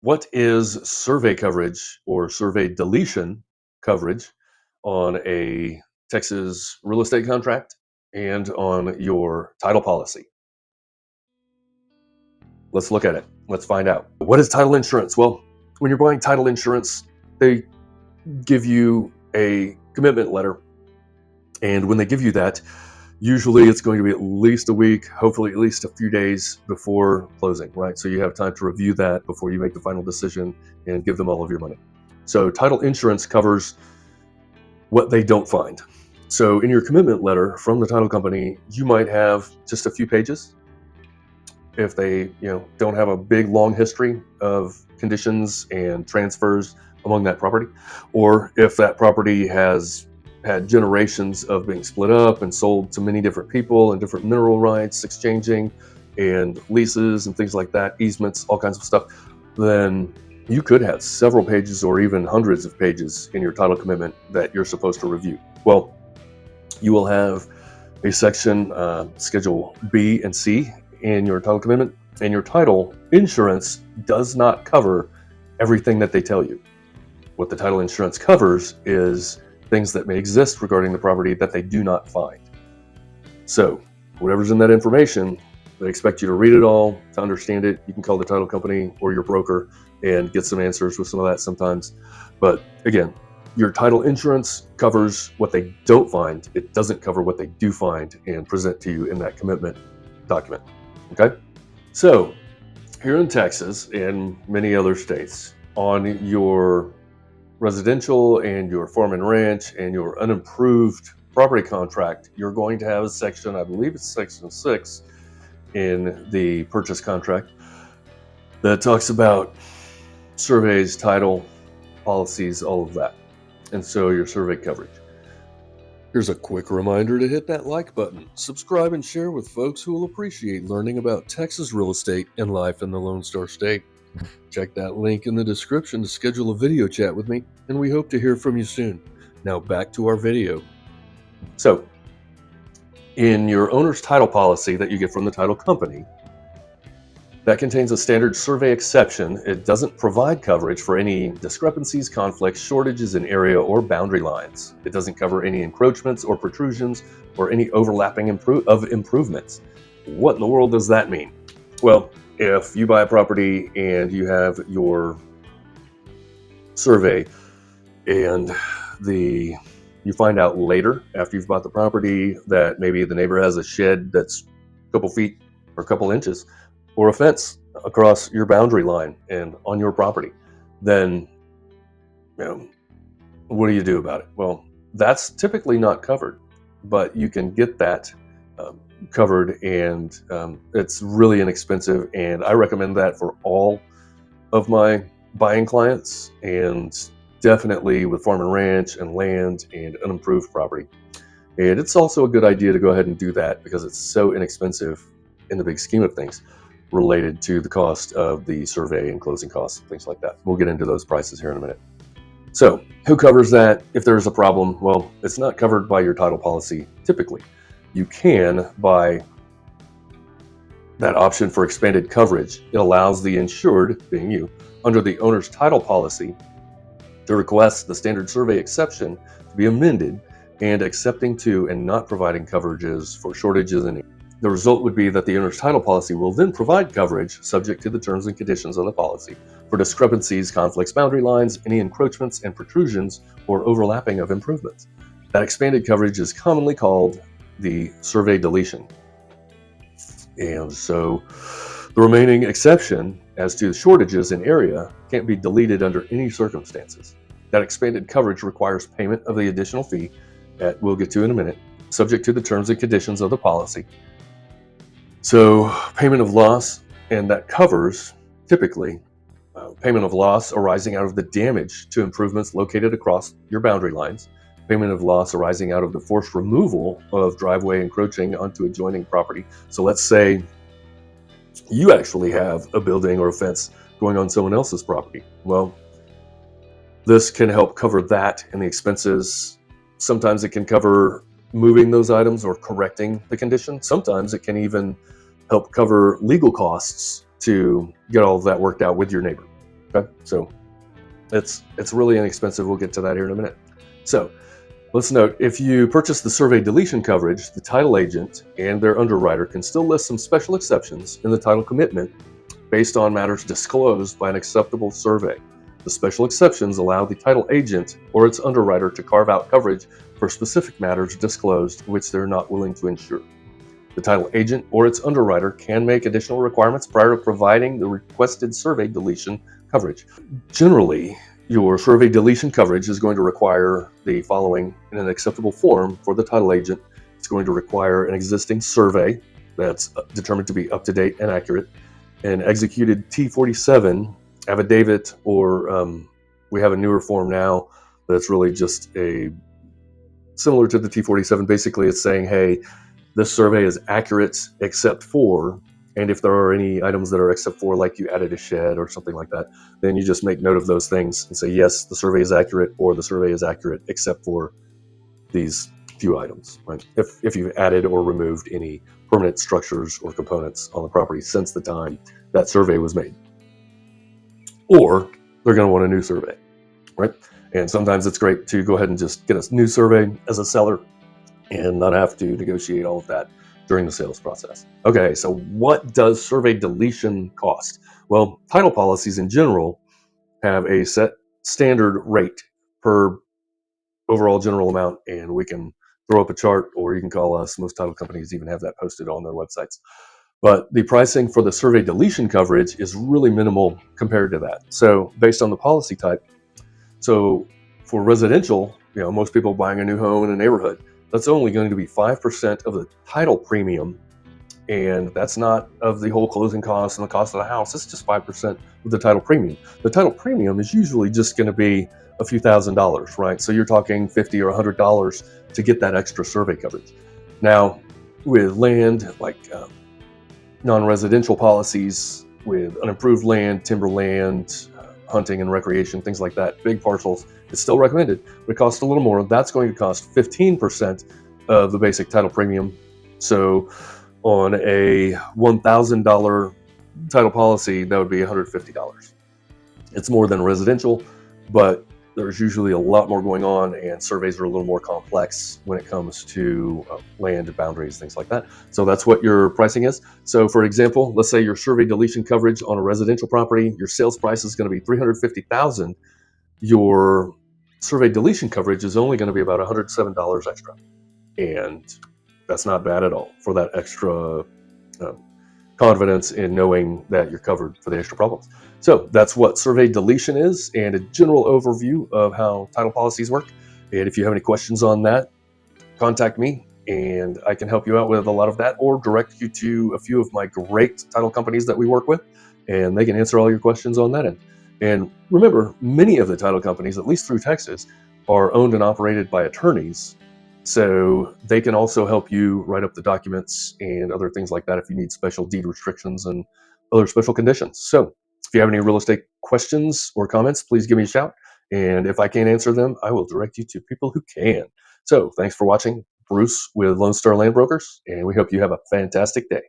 What is survey coverage or survey deletion coverage on a Texas real estate contract and on your title policy? Let's look at it. Let's find out. What is title insurance? Well, when you're buying title insurance, they give you a commitment letter. And when they give you that, usually it's going to be at least a week, hopefully at least a few days before closing, right? So you have time to review that before you make the final decision and give them all of your money. So title insurance covers what they don't find. So in your commitment letter from the title company, you might have just a few pages. If they, don't have a big long history of conditions and transfers among that property, or if that property has had generations of being split up and sold to many different people and different mineral rights exchanging and leases and things like that, easements, all kinds of stuff, then you could have several pages or even hundreds of pages in your title commitment that you're supposed to review. Well, you will have a section, Schedule B and C, in your title commitment, and your title insurance does not cover everything that they tell you. What the title insurance covers is things that may exist regarding the property that they do not find. So whatever's in that information, they expect you to read it all, to understand it. You can call the title company or your broker and get some answers with some of that sometimes. But again, your title insurance covers what they don't find. It doesn't cover what they do find and present to you in that commitment document. Okay? So here in Texas and many other states, on your residential and your farm and ranch and your unimproved property contract, you're going to have a section, I believe it's section 6 in the purchase contract, that talks about surveys, title, policies, all of that. And so your survey coverage. Here's a quick reminder to hit that like button, subscribe, and share with folks who will appreciate learning about Texas real estate and life in the Lone Star State. Check that link in the description to schedule a video chat with me, and we hope to hear from you soon. Now back to our video. So, in your owner's title policy that you get from the title company, that contains a standard survey exception. It doesn't provide coverage for any discrepancies, conflicts, shortages in area or boundary lines. It doesn't cover any encroachments or protrusions or any overlapping of improvements. What in the world does that mean? Well, if you buy a property and you have your survey and you find out later after you've bought the property that maybe the neighbor has a shed that's a couple feet or a couple inches or a fence across your boundary line and on your property, then what do you do about it? Well, that's typically not covered, but you can get that covered, and it's really inexpensive, and I recommend that for all of my buying clients, and definitely with farm and ranch and land and unimproved property. And it's also a good idea to go ahead and do that because it's so inexpensive in the big scheme of things related to the cost of the survey and closing costs and things like that. We'll get into those prices here in a minute. So who covers that if there's a problem? Well, it's not covered by your title policy typically. You can buy that option for expanded coverage. It allows the insured, being you, under the owner's title policy to request the standard survey exception to be amended and accepting to and not providing coverages for shortages in. The result would be that the owner's title policy will then provide coverage subject to the terms and conditions of the policy for discrepancies, conflicts, boundary lines, any encroachments and protrusions, or overlapping of improvements. That expanded coverage is commonly called the survey deletion. And so the remaining exception as to shortages in area can't be deleted under any circumstances. That expanded coverage requires payment of the additional fee that we'll get to in a minute, subject to the terms and conditions of the policy. So payment of loss, and that covers typically payment of loss arising out of the damage to improvements located across your boundary lines, payment of loss arising out of the forced removal of driveway encroaching onto adjoining property. So let's say you actually have a building or a fence going on someone else's property. Well, this can help cover that and the expenses. Sometimes it can cover moving those items or correcting the condition. Sometimes it can even help cover legal costs to get all of that worked out with your neighbor. Okay, so it's really inexpensive. We'll get to that here in a minute. So let's note, if you purchase the survey deletion coverage, the title agent and their underwriter can still list some special exceptions in the title commitment based on matters disclosed by an acceptable survey. The special exceptions allow the title agent or its underwriter to carve out coverage for specific matters disclosed which they're not willing to insure. The title agent or its underwriter can make additional requirements prior to providing the requested survey deletion coverage. Generally, your survey deletion coverage is going to require the following in an acceptable form for the title agent. It's going to require an existing survey that's determined to be up to date and accurate, an executed T47 affidavit, or we have a newer form now that's really just a similar to the T47. Basically, it's saying, hey, this survey is accurate except for, and if there are any items that are except for, like you added a shed or something like that, then you just make note of those things and say, yes, the survey is accurate, or the survey is accurate except for these few items, right? If you've added or removed any permanent structures or components on the property since the time that survey was made. Or they're going to want a new survey, right? And sometimes it's great to go ahead and just get a new survey as a seller and not have to negotiate all of that during the sales process. Okay, so what does survey deletion cost? Well, title policies in general have a set standard rate per overall general amount, and we can throw up a chart, or you can call us. Most title companies even have that posted on their websites. But the pricing for the survey deletion coverage is really minimal compared to that. So based on the policy type, so for residential, most people buying a new home in a neighborhood, that's only going to be 5% of the title premium. And that's not of the whole closing costs and the cost of the house. It's just 5% of the title premium. The title premium is usually just going to be a few $1,000s, right? So you're talking $50 or $100 to get that extra survey coverage. Now, with land, like non-residential policies, with unimproved land, timberland, hunting and recreation, things like that, big parcels, it's still recommended, but it costs a little more. That's going to cost 15% of the basic title premium. So on a $1,000 title policy, that would be $150. It's more than residential, but there's usually a lot more going on, and surveys are a little more complex when it comes to land boundaries, things like that. So that's what your pricing is. So for example, let's say your survey deletion coverage on a residential property, your sales price is going to be $350,000. Your survey deletion coverage is only going to be about $107 extra. And that's not bad at all for that extra confidence in knowing that you're covered for the extra problems. So that's what survey deletion is, and a general overview of how title policies work. And if you have any questions on that, contact me and I can help you out with a lot of that, or direct you to a few of my great title companies that we work with, and they can answer all your questions on that end. And remember, many of the title companies, at least through Texas, are owned and operated by attorneys. So they can also help you write up the documents and other things like that if you need special deed restrictions and other special conditions. So if you have any real estate questions or comments, please give me a shout. And if I can't answer them, I will direct you to people who can. So thanks for watching. Bruce with Lone Star Land Brokers, and we hope you have a fantastic day.